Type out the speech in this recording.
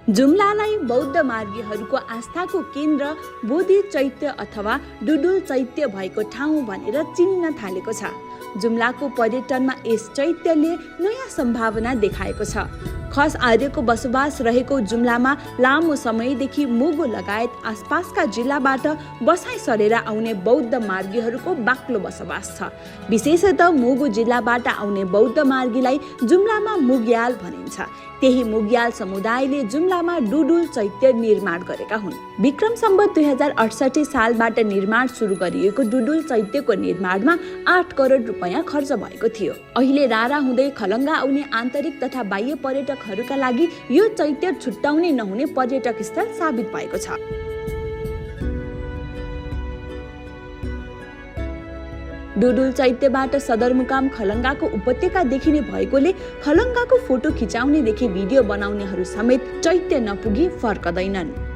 जुम्लालाई बौद्ध मार्गीहरूको आस्थाको केन्द्र बोधि चैत्य अथवा डुडुल चैत्य भएको ठाउँ भनेर चिन्न थालेको छ। जुम्लाको पर्यटनमा यस चैत्यले नयाँ सम्भावना देखाएको छ। खस आर्यको बसोबास रहेको जुम्लामा लामो समयदेखि मुगु लगायत आसपासका जिल्लाबाट बसाइ सरेर आउने बौद्ध मार्गीहरूको बाक्लो बसोबास छ। विशेषतः मुगु जिल्लाबाट आउने बौद्ध मार्गीलाई जुम्लामा मुग्याल भनिन्छ। त्यही मुग्याल समुदायले जुम्लामा डुडुल चैत्य निर्माण गरेका हुन्। विक्रम सम्वत 2068 सालबाट निर्माण सुरु गरिएको डुडुल चैत्यको निर्माणमा 8 करोड रुपैयाँ खर्च भएको थियो। अहिले रारा हुँदै खलङ्गा आउने आन्तरिक तथा बाह्य पर्यटकहरूका लागि यो चैत्य छुट्याउने नहुने पर्यटक स्थल साबित भएको छ। डुडुल चैत्यबाट सदरमुकाम खलङ्गाको उपत्यका देखिने भएकोले खलङ्गाको फोटो खिचाउनेदेखि भिडियो बनाउनेहरू समेत चैत्य नपुगी फर्कदैनन्।